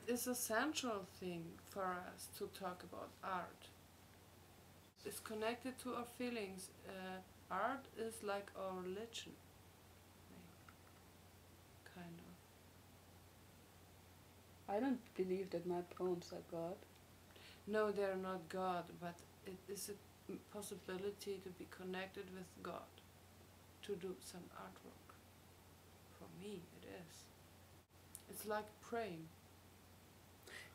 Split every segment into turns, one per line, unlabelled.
is a central thing for us to talk about art. It's connected to our feelings. Art is like our religion, kind of.
I don't believe that my poems are God.
No, they're not God, but it is a possibility to be connected with God, to do some artwork. For me, it is. It's like praying.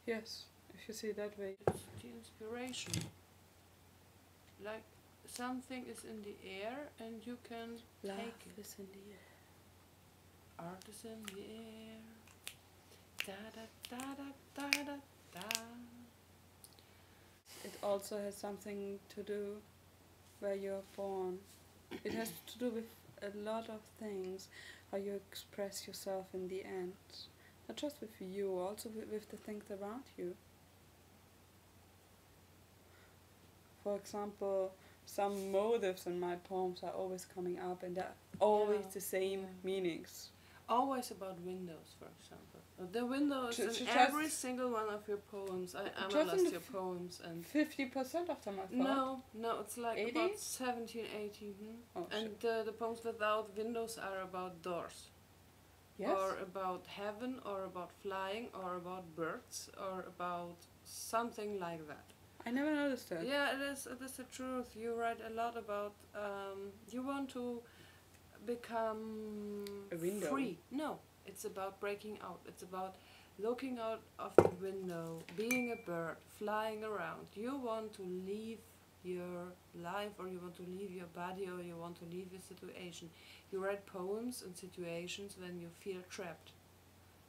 Yes, if you see it that way.
It's the inspiration. Like something is in the air and you can
Love
take it.
is in the air.
Art is in the air. Da da da da da da da.
It also has something to do where you're born. It has to do with a lot of things, how you express yourself in the end. Not just with you, also with the things around you. For example, some motives in my poems are always coming up and they're always the same meanings.
Always about windows, for example. The window is in every single one of your poems. I analyzed your poems and
50% of them, I thought.
No, it's like
80?
about 17, 18.
Oh,
and the poems without windows are about doors.
Yes.
Or about heaven, or about flying, or about birds, or about something like that.
I never noticed that.
Yeah, it is the truth. You write a lot about, you want to become free. No, it's about breaking out. It's about looking out of the window, being a bird, flying around. You want to leave your life, or you want to leave your body, or you want to leave your situation. You write poems in situations when you feel trapped.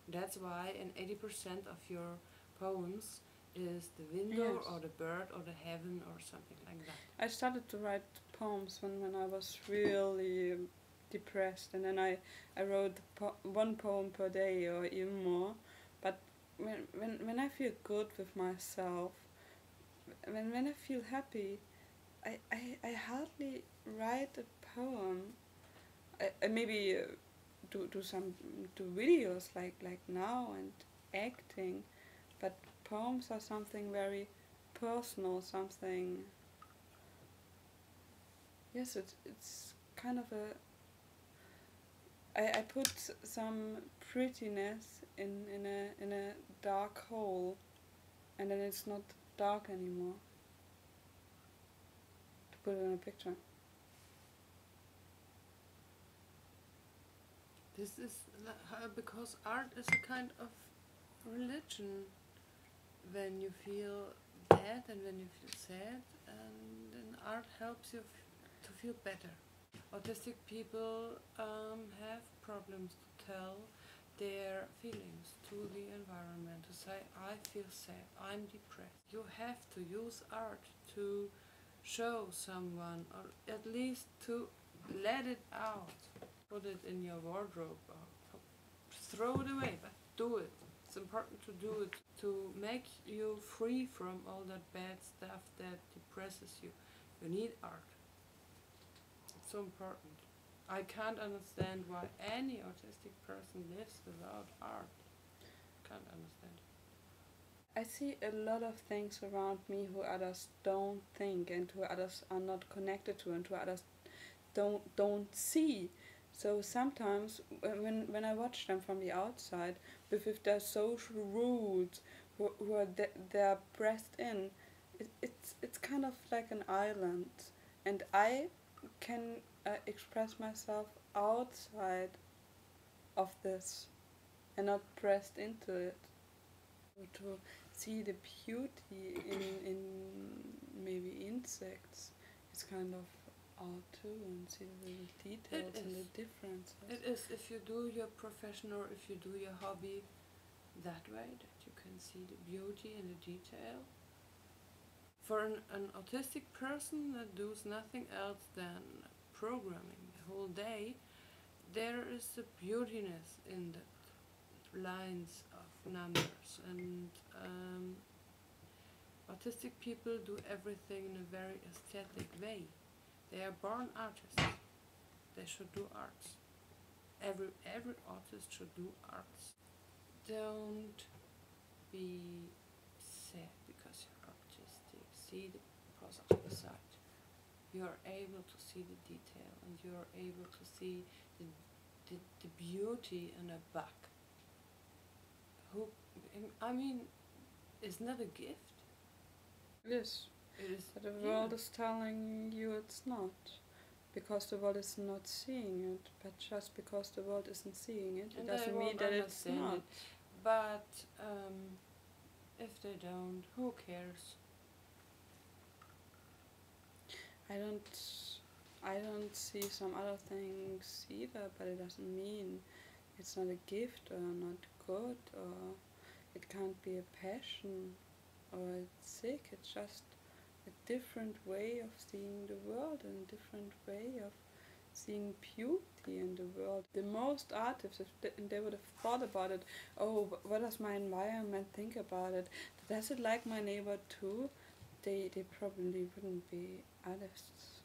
That's why in 80% of your poems is the window, or the bird, or the heaven, or something like that.
I started to write poems when I was really depressed, and then I wrote one poem per day or even more. But when I feel good with myself, when I feel happy, I hardly write a poem. I maybe do videos like now and acting, but poems are something very personal, something. Yes, it's kind of a. I put some prettiness in a dark hole, and then it's not dark anymore. To put it in a picture.
This is because art is a kind of religion. When you feel bad and when you feel sad, and then art helps you to feel better. Autistic people have problems to tell their feelings to the environment, to say, I feel sad, I'm depressed. You have to use art to show someone, or at least to let it out. Put it in your wardrobe or throw it away, but do it. It's important to do it to make you free from all that bad stuff that depresses you. You need art. It's so important. I can't understand why any autistic person lives without art. Can't understand.
I see a lot of things around me who others don't think, and who others are not connected to, and who others don't see. So sometimes when I watch them from the outside, with their social rules, who are they're pressed in, it's kind of like an island, and I can express myself outside of this, and not pressed into it. To see the beauty in maybe insects, it's kind of art too, and see the little details and the differences.
It is, if you do your profession or if you do your hobby that way, that you can see the beauty and the detail. For an autistic person that does nothing else than programming the whole day, there is a beautiness in the lines of numbers, and autistic people do everything in a very aesthetic way. They are born artists. They should do arts. Every artist should do arts. Don't be be sad because you're autistic. See the positive side. You're able to see the detail, and you're able to see the beauty in a bug. I mean, it's not a gift.
Yes.
It is.
But the world is telling you it's not. Because the world is not seeing it. But just because the world isn't seeing it, it doesn't mean that it's not.
It. But if they don't, who cares?
I don't see some other things either, but it doesn't mean it's not a gift or not good, or it can't be a passion or it's sick. It's just a different way of seeing the world and a different way of seeing beauty in the world. The most artists, if they would have thought about it, oh, what does my environment think about it? Does it like my neighbor too? They probably wouldn't be artists.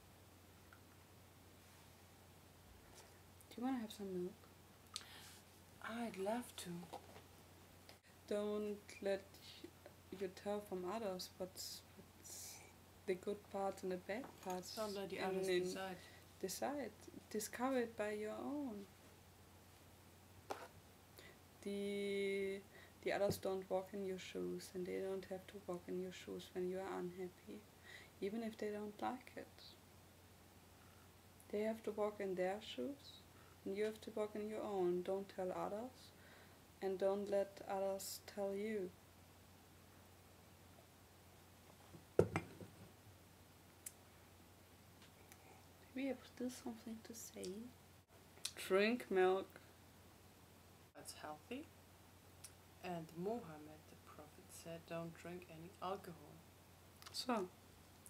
Do you want to have some milk?
I'd love to.
Don't let you tell from others what's the good parts and the bad parts.
Don't let the others decide.
Discover it by your own. The others don't walk in your shoes, and they don't have to walk in your shoes when you are unhappy, even if they don't like it. They have to walk in their shoes, and you have to walk in your own. Don't tell others, and don't let others tell you. We have still something to say. Drink milk.
It's healthy. And Mohammed, the Prophet, said, don't drink any alcohol.
So,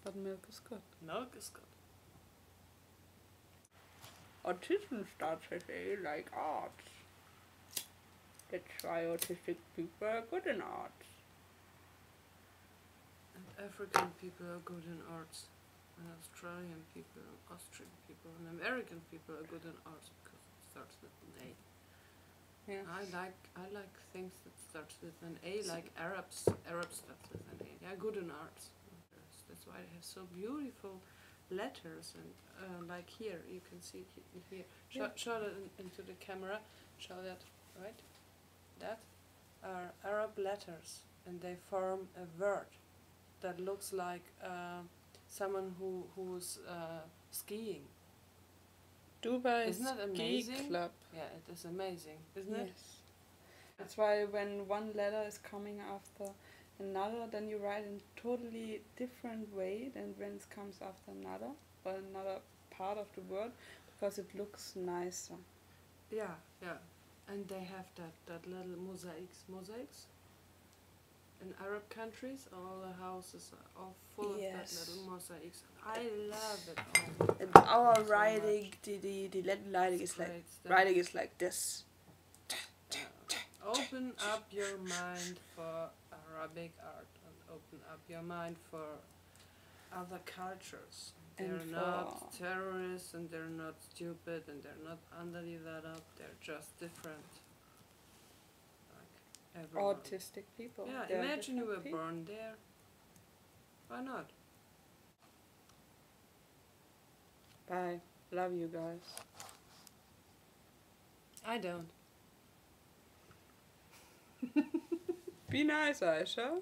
but milk is good.
Milk is good.
Autism starts as A like arts. That's why autistic people are good in arts.
And African people are good in arts. And Australian people, Austrian people, and American people are good in arts because it starts with an A.
Yeah.
I like things that starts with an A, like Arabs. Arabs starts with an A. They are good in arts. That's why they have so beautiful letters, and like here, you can see it here. Show that into the camera. Show that, right? That are Arab letters, and they form a word that looks like someone who's skiing.
Dubai
Isn't that
Ski
amazing?
Club.
Yeah, it is amazing, isn't it?
Yes. That's why when one letter is coming after another, then you write in a totally different way than when it comes after another, or another part of the word, because it looks nicer.
Yeah, yeah. And they have that little mosaics. In Arab countries, all the houses are all full of that little mosaics. I love it all.
And our writing, the Latin writing is like this.
Open up your mind for Arabic art, and open up your mind for other cultures. They're not terrorists, and they're not stupid, and they're not underdeveloped. They're just different. Like everyone.
Autistic people.
Yeah,
They're
imagine you were
people.
born there. Why not?
Bye. Love you guys.
I don't.
Be nice, Aisha.